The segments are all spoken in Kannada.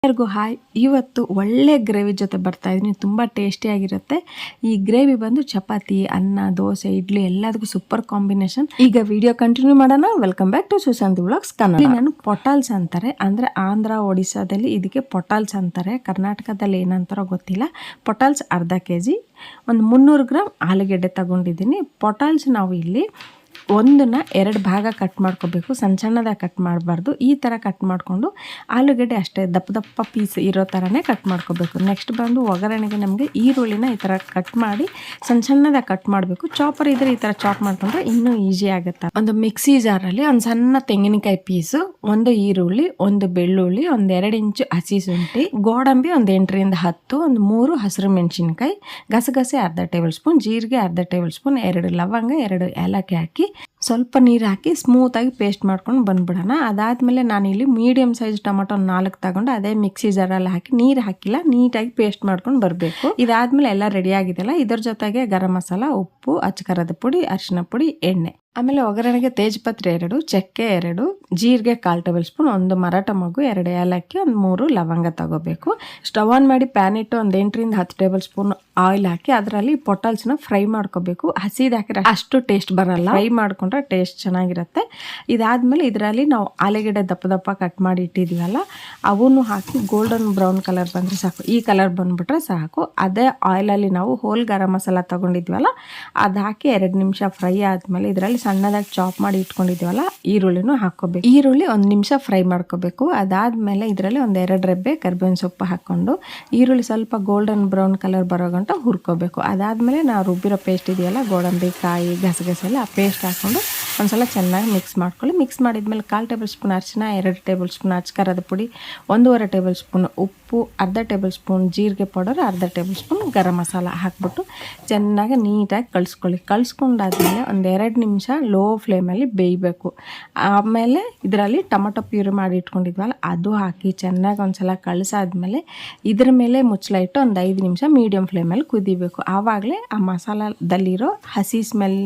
ಎಲ್ಲರಿಗೂ ಹಾಯ್. ಇವತ್ತು ಒಳ್ಳೆ ಗ್ರೇವಿ ಜೊತೆ ಬರ್ತಾ ಇದ್ದೀನಿ. ತುಂಬ ಟೇಸ್ಟಿಯಾಗಿರುತ್ತೆ. ಈ ಗ್ರೇವಿ ಬಂದು ಚಪಾತಿ, ಅನ್ನ, ದೋಸೆ, ಇಡ್ಲಿ ಎಲ್ಲದಕ್ಕೂ ಸೂಪರ್ ಕಾಂಬಿನೇಷನ್. ಈಗ ವಿಡಿಯೋ ಕಂಟಿನ್ಯೂ ಮಾಡೋಣ. Welcome back to Sushanti vlogs Kannada. ನಾನು ಪೊಟಾಲ್ಸ್ ಅಂತಾರೆ, ಅಂದರೆ ಆಂಧ್ರ ಒಡಿಸ್ಸಾದಲ್ಲಿ ಇದಕ್ಕೆ ಪೊಟಾಲ್ಸ್ ಅಂತಾರೆ. ಕರ್ನಾಟಕದಲ್ಲಿ ಏನಂತಾರೋ ಗೊತ್ತಿಲ್ಲ. ಪೊಟಾಲ್ಸ್ ಅರ್ಧ kg, ಒಂದು 300 ಗ್ರಾಮ್ ಆಲೂಗೆಡ್ಡೆ ತಗೊಂಡಿದ್ದೀನಿ. ಪೊಟಾಲ್ಸ್ ನಾವು ಇಲ್ಲಿ ಒಂದನ್ನ 2 ಭಾಗ ಕಟ್ ಮಾಡ್ಕೋಬೇಕು. ಸಣ್ಣದಾಗಿ ಕಟ್ ಮಾಡಬಾರ್ದು. ಈ ಥರ ಕಟ್ ಮಾಡಿಕೊಂಡು ಆಲೂಗಡ್ಡೆ ಅಷ್ಟೇ ದಪ್ಪ ಪೀಸ್ ಇರೋ ಥರನೇ ಕಟ್ ಮಾಡ್ಕೋಬೇಕು. ನೆಕ್ಸ್ಟ್ ಬಂದು ಒಗ್ಗರಣೆಗೆ ನಮಗೆ ಈರುಳ್ಳಿನ ಈ ಥರ ಕಟ್ ಮಾಡಿ ಸಣ್ಣದಾಗಿ ಕಟ್ ಮಾಡಬೇಕು. ಚಾಪರ್ ಇದ್ರೆ ಈ ಥರ ಚಾಪ್ ಮಾಡ್ಕೊಂಡ್ರೆ ಇನ್ನೂ ಈಸಿ ಆಗುತ್ತೆ. ಒಂದು ಮಿಕ್ಸಿ ಜಾರಲ್ಲಿ ಒಂದು ಸಣ್ಣ ತೆಂಗಿನಕಾಯಿ ಪೀಸು, ಒಂದು ಈರುಳ್ಳಿ, ಒಂದು ಬೆಳ್ಳುಳ್ಳಿ, ಒಂದು 2 ಇಂಚು ಹಸಿ ಶುಂಠಿ, ಗೋಡಂಬಿ ಒಂದು 8 ರಿಂದ 10, ಒಂದು 3 ಹಸಿರು ಮೆಣಸಿನ್ಕಾಯಿ, ಗಸಗಸೆ ಅರ್ಧ ಟೇಬಲ್ ಸ್ಪೂನ್, ಜೀರಿಗೆ ಅರ್ಧ ಟೇಬಲ್ ಸ್ಪೂನ್, 2 ಲವಂಗ, 2 ಏಲಕ್ಕಿ ಹಾಕಿ ಸ್ವಲ್ಪ ನೀರು ಹಾಕಿ ಸ್ಮೂತಾಗಿ ಪೇಸ್ಟ್ ಮಾಡ್ಕೊಂಡು ಬಂದ್ಬಿಡೋಣ. ಅದಾದಮೇಲೆ ನಾನಿಲ್ಲಿ ಮೀಡಿಯಮ್ ಸೈಜ್ ಟೊಮೊಟೊ 4 ತಗೊಂಡು ಅದೇ ಮಿಕ್ಸಿ ಜಾರಲ್ಲಿ ಹಾಕಿ ನೀರು ಹಾಕಿಲ್ಲ, ನೀಟಾಗಿ ಪೇಸ್ಟ್ ಮಾಡ್ಕೊಂಡು ಬರಬೇಕು. ಇದಾದಮೇಲೆ ಎಲ್ಲ ರೆಡಿ ಆಗಿದೆಯಲ್ಲ, ಇದ್ರ ಜೊತೆಗೆ ಗರಂ ಮಸಾಲ, ಉಪ್ಪು, ಅಚ್ಚಕಾರದ ಪುಡಿ, ಅರಿಶಿನ ಪುಡಿ, ಎಣ್ಣೆ. ಆಮೇಲೆ ಒಗ್ಗರಣೆಗೆ ತೇಜಪತ್ರೆ 2, ಚಕ್ಕೆ 2, ಜೀರಿಗೆ 1/4 ಟೇಬಲ್ ಸ್ಪೂನ್, ಒಂದು ಮರಾಠ ಮೊಗ್ಗು, 2 ಏಲಕ್ಕಿ, ಒಂದು 3 ಲವಂಗ ತಗೋಬೇಕು. ಸ್ಟವ್ ಆನ್ ಮಾಡಿ ಪ್ಯಾನ್ ಇಟ್ಟು ಒಂದು 8 ರಿಂದ 10 ಟೇಬಲ್ ಸ್ಪೂನ್ ಆಯಿಲ್ ಹಾಕಿ ಅದರಲ್ಲಿ ಪೊಟಾಲ್ಸ್ನ ಫ್ರೈ ಮಾಡ್ಕೋಬೇಕು. ಹಸಿದು ಹಾಕಿದ್ರೆ ಅಷ್ಟು ಟೇಸ್ಟ್ ಬರಲ್ಲ, ಫ್ರೈ ಮಾಡ್ಕೊಂಡ್ರೆ ಟೇಸ್ಟ್ ಚೆನ್ನಾಗಿರುತ್ತೆ. ಇದಾದ್ಮೇಲೆ ಇದರಲ್ಲಿ ನಾವು ಆಲೂಗೆಡ್ಡೆ ದಪ್ಪ ಕಟ್ ಮಾಡಿ ಇಟ್ಟಿದ್ದೀವಲ್ಲ, ಅವನು ಹಾಕಿ ಗೋಲ್ಡನ್ ಬ್ರೌನ್ ಕಲರ್ ಬಂದರೆ ಸಾಕು. ಈ ಕಲರ್ ಬಂದ್ಬಿಟ್ರೆ ಸಾಕು. ಅದೇ ಆಯಿಲಲ್ಲಿ ನಾವು ಹೋಲ್ ಗರಂ ಮಸಾಲ ತಗೊಂಡಿದ್ವಲ್ಲ, ಅದು ಹಾಕಿ 2 ನಿಮಿಷ ಫ್ರೈ ಆದಮೇಲೆ ಇದರಲ್ಲಿ ಸಣ್ಣದಾಗಿ ಚಾಪ್ ಮಾಡಿ ಇಟ್ಕೊಂಡಿದ್ದೀವಲ್ಲ ಈರುಳ್ಳಿನೂ ಹಾಕ್ಕೋಬೇಕು. ಈರುಳ್ಳಿ 1 ನಿಮಿಷ ಫ್ರೈ ಮಾಡ್ಕೋಬೇಕು. ಅದಾದಮೇಲೆ ಇದರಲ್ಲಿ ಒಂದು 2 ರೆಬ್ಬೆ ಕರಿಬೇವಿನ ಸೊಪ್ಪು ಹಾಕ್ಕೊಂಡು ಈರುಳ್ಳಿ ಸ್ವಲ್ಪ ಗೋಲ್ಡನ್ ಬ್ರೌನ್ ಕಲರ್ ಬರೋ ಗಂಟ ಹುರ್ಕೋಬೇಕು. ಅದಾದಮೇಲೆ ನಾವು ರುಬ್ಬಿರೋ ಪೇಸ್ಟ್ ಇದೆಯಲ್ಲ, ಗೋಡಂಬಿ, ಕಾಯಿ, ಗಸಗಸೆ ಎಲ್ಲ, ಆ ಪೇಸ್ಟ್ ಹಾಕ್ಕೊಂಡು ಒಂದ್ಸಲ ಚೆನ್ನಾಗಿ ಮಿಕ್ಸ್ ಮಾಡ್ಕೊಳ್ಳಿ. ಮಿಕ್ಸ್ ಮಾಡಿದ್ಮೇಲೆ 1/4 ಟೇಬಲ್ ಸ್ಪೂನ್ ಅರಿಶಿನ, 2 ಟೇಬಲ್ ಸ್ಪೂನ್ ಅಚ್ಚಕಾರದ ಪುಡಿ, 1.5 ಟೇಬಲ್ ಸ್ಪೂನ್ ಉಪ್ಪು, ಅರ್ಧ ಟೇಬಲ್ ಸ್ಪೂನ್ ಜೀರಿಗೆ ಪೌಡರ್, ಅರ್ಧ ಟೇಬಲ್ ಸ್ಪೂನ್ ಗರಂ ಮಸಾಲ ಹಾಕ್ಬಿಟ್ಟು ಚೆನ್ನಾಗಿ ನೀಟಾಗಿ ಕಳಿಸ್ಕೊಂಡಾದ್ಮೇಲೆ ಒಂದು 2 ನಿಮಿಷ ಲೋ ಫ್ಲೇಮಲ್ಲಿ ಬೇಯಬೇಕು. ಆಮೇಲೆ ಇದರಲ್ಲಿ ಟೊಮೊಟೊ ಪ್ಯೂರಿ ಮಾಡಿ ಇಟ್ಕೊಂಡಿದ್ವಲ್ಲ ಅದು ಹಾಕಿ ಚೆನ್ನಾಗಿ ಒಂದ್ಸಲ ಕಳಿಸಾದ್ಮೇಲೆ ಇದ್ರ ಮೇಲೆ ಮುಚ್ಚಳ ಇಟ್ಟು ಒಂದು 5 ನಿಮಿಷ ಮೀಡಿಯಮ್ ಫ್ಲೇಮಲ್ಲಿ ಕುದಿಬೇಕು. ಆವಾಗಲೇ ಆ ಮಸಾಲದಲ್ಲಿರೋ ಹಸಿ ಸ್ಮೆಲ್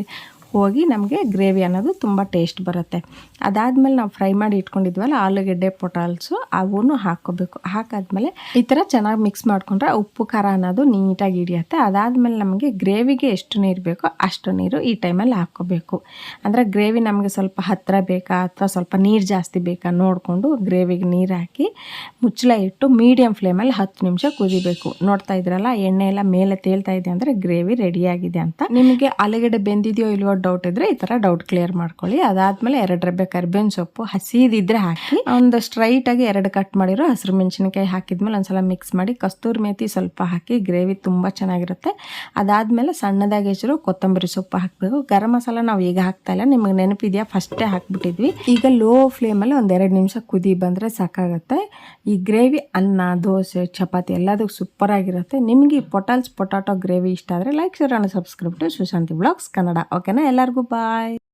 ಹೋಗಿ ನಮಗೆ ಗ್ರೇವಿ ಅನ್ನೋದು ತುಂಬ ಟೇಸ್ಟ್ ಬರುತ್ತೆ. ಅದಾದಮೇಲೆ ನಾವು ಫ್ರೈ ಮಾಡಿ ಇಟ್ಕೊಂಡಿದ್ವಲ್ಲ ಆಲೂಗೆಡ್ಡೆ, ಪೊಟಾಲ್ಸು, ಅವನು ಹಾಕ್ಕೋಬೇಕು. ಹಾಕಾದ್ಮೇಲೆ ಈ ಥರ ಚೆನ್ನಾಗಿ ಮಿಕ್ಸ್ ಮಾಡಿಕೊಂಡ್ರೆ ಉಪ್ಪು ಖಾರ ಅನ್ನೋದು ನೀಟಾಗಿ ಹಿಡಿಯುತ್ತೆ. ಅದಾದಮೇಲೆ ನಮಗೆ ಗ್ರೇವಿಗೆ ಎಷ್ಟು ನೀರು ಬೇಕೋ ಅಷ್ಟು ನೀರು ಈ ಟೈಮಲ್ಲಿ ಹಾಕ್ಕೋಬೇಕು. ಅಂದರೆ ಗ್ರೇವಿ ನಮಗೆ ಸ್ವಲ್ಪ ಹತ್ತಿರ ಬೇಕಾ ಅಥವಾ ಸ್ವಲ್ಪ ನೀರು ಜಾಸ್ತಿ ಬೇಕಾ ನೋಡಿಕೊಂಡು ಗ್ರೇವಿಗೆ ನೀರು ಹಾಕಿ ಮುಚ್ಚಳ ಇಟ್ಟು ಮೀಡಿಯಮ್ ಫ್ಲೇಮಲ್ಲಿ 10 ನಿಮಿಷ ಕುದಿಬೇಕು. ನೋಡ್ತಾ ಇದ್ರಲ್ಲ, ಎಣ್ಣೆ ಎಲ್ಲ ಮೇಲೆ ತೇಲ್ತಾ ಇದೆ ಅಂದರೆ ಗ್ರೇವಿ ರೆಡಿಯಾಗಿದೆ ಅಂತ. ನಿಮಗೆ ಆಲೂಗೆಡ್ಡೆ ಬೆಂದಿದೆಯೋ ಇಲ್ವೋ ಡೌಟ್ ಇದ್ರೆ ಈ ಥರ ಡೌಟ್ ಕ್ಲಿಯರ್ ಮಾಡ್ಕೊಳ್ಳಿ. ಅದಾದಮೇಲೆ 2 ರೆಬ್ಬೆ ಕರಿಬೇವಿನ ಸೊಪ್ಪು ಹಸಿದಿದ್ರೆ ಹಾಕಿ, ಒಂದು ಸ್ಟ್ರೈಟಾಗಿ 2 ಕಟ್ ಮಾಡಿರೋ ಹಸಿರು ಮೆಣಸಿನಕಾಯಿ ಹಾಕಿದ್ಮೇಲೆ ಒಂದ್ಸಲ ಮಿಕ್ಸ್ ಮಾಡಿ ಕಸ್ತೂರಿ ಮೇಥಿ ಸ್ವಲ್ಪ ಹಾಕಿ ಗ್ರೇವಿ ತುಂಬ ಚೆನ್ನಾಗಿರುತ್ತೆ. ಅದಾದಮೇಲೆ ಸಣ್ಣದಾಗಿ ಹೆಚ್ಚಿರೋ ಕೊತ್ತಂಬರಿ ಸೊಪ್ಪು ಹಾಕಬೇಕು. ಗರಂ ಮಸಾಲ ನಾವು ಈಗ ಹಾಕ್ತಾ ಇಲ್ಲ, ನಿಮಗೆ ನೆನಪಿದೆಯಾ, ಫಸ್ಟೇ ಹಾಕ್ಬಿಟ್ಟಿದ್ವಿ. ಈಗ ಲೋ ಫ್ಲೇಮಲ್ಲಿ ಒಂದು 2 ನಿಮಿಷ ಕುದಿ ಬಂದರೆ ಸಾಕಾಗುತ್ತೆ. ಈ ಗ್ರೇವಿ ಅನ್ನ, ದೋಸೆ, ಚಪಾತಿ ಎಲ್ಲದಕ್ಕೂ ಸೂಪರ್ ಆಗಿರುತ್ತೆ. ನಿಮಗೆ ಈ ಪೊಟಾಟೊ ಗ್ರೇವಿ ಇಷ್ಟ ಆದರೆ like, share and subscribe to Sushanti vlogs Kannada. ಓಕೆನಾ? ಎಲ್ಲರಿಗೂ ಬಾಯ್.